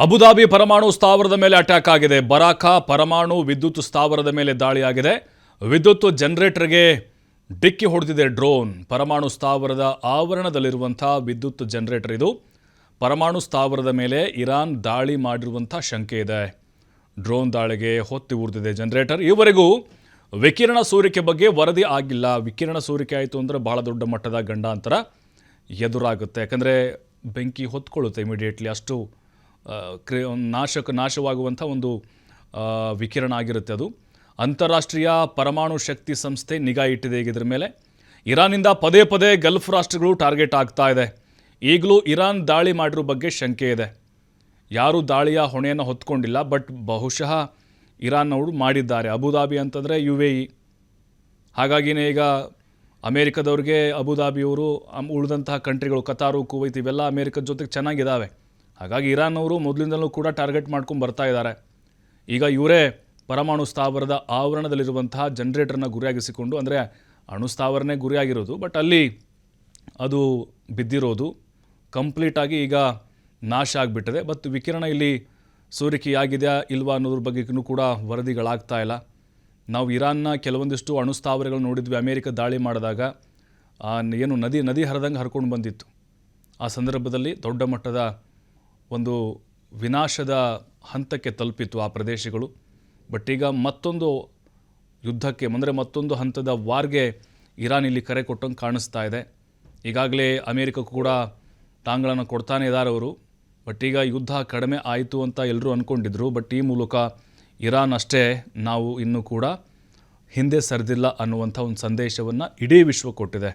Abu Dhabi ಪರಮಾಣು ಸ್ಥಾವರದ ಮೇಲೆ ಅಟ್ಯಾಕ್ ಆಗಿದೆ. ಬರಾಖಾ ಪರಮಾಣು ವಿದ್ಯುತ್ ಸ್ಥಾವರದ ಮೇಲೆ ದಾಳಿಯಾಗಿದೆ. ವಿದ್ಯುತ್ ಜನರೇಟರ್ಗೆ ಡಿಕ್ಕಿ ಹೊಡೆದಿದೆ ಡ್ರೋನ್. ಪರಮಾಣು ಸ್ಥಾವರದ ಆವರಣದಲ್ಲಿರುವಂಥ ವಿದ್ಯುತ್ ಜನರೇಟರ್ ಇದು. ಪರಮಾಣು ಸ್ಥಾವರದ ಮೇಲೆ ಇರಾನ್ ದಾಳಿ ಮಾಡಿರುವಂಥ ಶಂಕೆ ಇದೆ. ಡ್ರೋನ್ ದಾಳಿಗೆ ಹೊತ್ತಿ ಉರಿದಿದೆ ಜನರೇಟರ್. ಈವರೆಗೂ ವಿಕಿರಣ ಸೋರಿಕೆ ಬಗ್ಗೆ ವರದಿ ಆಗಿಲ್ಲ. ವಿಕಿರಣ ಸೋರಿಕೆ ಆಯಿತು ಅಂದರೆ ಬಹಳ ದೊಡ್ಡ ಮಟ್ಟದ ಗಂಡಾಂತರ ಎದುರಾಗುತ್ತೆ. ಯಾಕಂದರೆ ಬೆಂಕಿ ಹೊತ್ಕೊಳ್ಳುತ್ತೆ ಇಮಿಡಿಯೇಟ್ಲಿ. ಅಷ್ಟು ನಾಶವಾಗುವಂಥ ಒಂದು ವಿಕಿರಣ ಆಗಿರುತ್ತೆ ಅದು. ಅಂತಾರಾಷ್ಟ್ರೀಯ ಪರಮಾಣು ಶಕ್ತಿ ಸಂಸ್ಥೆ ನಿಗಾ ಇಟ್ಟಿದೆ ಈಗ ಇದ್ರ ಮೇಲೆ. ಇರಾನಿಂದ ಪದೇ ಪದೇ ಗಲ್ಫ್ ರಾಷ್ಟ್ರಗಳು ಟಾರ್ಗೆಟ್ ಆಗ್ತಾ ಇದೆ. ಈಗಲೂ ಇರಾನ್ ದಾಳಿ ಮಾಡಿರೋ ಬಗ್ಗೆ ಶಂಕೆ ಇದೆ. ಯಾರೂ ದಾಳಿಯ ಹೊಣೆಯನ್ನು ಹೊತ್ಕೊಂಡಿಲ್ಲ, ಬಟ್ ಬಹುಶಃ ಇರಾನ್ನವರು ಮಾಡಿದ್ದಾರೆ. ಅಬುಧಾಬಿ ಅಂತಂದರೆ UAE. ಹಾಗಾಗಿನೇ ಈಗ ಅಮೇರಿಕದವ್ರಿಗೆ ಅಬುಧಾಬಿಯವರು ಉಳಿದಂತಹ ಕಂಟ್ರಿಗಳು ಕತಾರು, ಕುವೈತ್ ಇವೆಲ್ಲ ಅಮೇರಿಕದ ಜೊತೆಗೆ ಚೆನ್ನಾಗಿದ್ದಾವೆ. ಹಾಗಾಗಿ ಇರಾನ್ನವರು ಮೊದಲಿಂದಲೂ ಕೂಡ ಟಾರ್ಗೆಟ್ ಮಾಡ್ಕೊಂಡು ಬರ್ತಾ ಇದ್ದಾರೆ. ಈಗ ಇವರೇ ಪರಮಾಣು ಸ್ಥಾವರದ ಆವರಣದಲ್ಲಿರುವಂತಹ ಜನರೇಟರ್ನ ಗುರಿಯಾಗಿಸಿಕೊಂಡು, ಅಂದರೆ ಅಣು ಸ್ಥಾವರನೇ ಗುರಿಯಾಗಿರೋದು, ಬಟ್ ಅಲ್ಲಿ ಅದು ಬಿದ್ದಿರೋದು ಕಂಪ್ಲೀಟಾಗಿ ಈಗ ನಾಶ ಆಗಿಬಿಟ್ಟಿದೆ. ಬಟ್ ವಿಕಿರಣ ಇಲ್ಲಿ ಸೋರಿಕೆಯಾಗಿದೆಯಾ ಇಲ್ವಾ ಅನ್ನೋದ್ರ ಬಗ್ಗೆಯೂ ಕೂಡ ವರದಿಗಳಾಗ್ತಾ ಇಲ್ಲ. ನಾವು ಇರಾನ್ನ ಕೆಲವೊಂದಿಷ್ಟು ಅಣು ಸ್ಥಾವರಗಳು ನೋಡಿದ್ವಿ. ಅಮೇರಿಕ ದಾಳಿ ಮಾಡಿದಾಗ ಏನು ನದಿ ಹರಿದಂಗೆ ಹರ್ಕೊಂಡು ಬಂದಿತ್ತು. ಆ ಸಂದರ್ಭದಲ್ಲಿ ದೊಡ್ಡ ಮಟ್ಟದ ಒಂದು ವಿನಾಶದ ಹಂತಕ್ಕೆ ತಲುಪಿತ್ತು ಆ ಪ್ರದೇಶಗಳು. ಬಟ್ ಈಗ ಮತ್ತೊಂದು ಯುದ್ಧಕ್ಕೆ, ಅಂದರೆ ಮತ್ತೊಂದು ಹಂತದ ವಾರ್ಗೆ ಇರಾನ್ ಇಲ್ಲಿ ಕರೆ ಕೊಟ್ಟಂಗೆ ಕಾಣಿಸ್ತಾ ಇದೆ. ಈಗಾಗಲೇ ಅಮೇರಿಕಕ್ಕೂ ಕೂಡ ತಾಂಗಳನ್ನು ಕೊಡ್ತಾನೆ ಇದ್ದಾರೆ ಅವರು. ಬಟ್ ಈಗ ಯುದ್ಧ ಕಡಿಮೆ ಆಯಿತು ಅಂತ ಎಲ್ಲರೂ ಅಂದ್ಕೊಂಡಿದ್ರು. ಬಟ್ ಈ ಮೂಲಕ ಇರಾನ್ ಅಷ್ಟೇ ನಾವು ಇನ್ನೂ ಕೂಡ ಹಿಂದೆ ಸರಿದಿಲ್ಲ ಅನ್ನುವಂಥ ಒಂದು ಸಂದೇಶವನ್ನು ಇಡೀ ವಿಶ್ವ ಕೊಟ್ಟಿದೆ.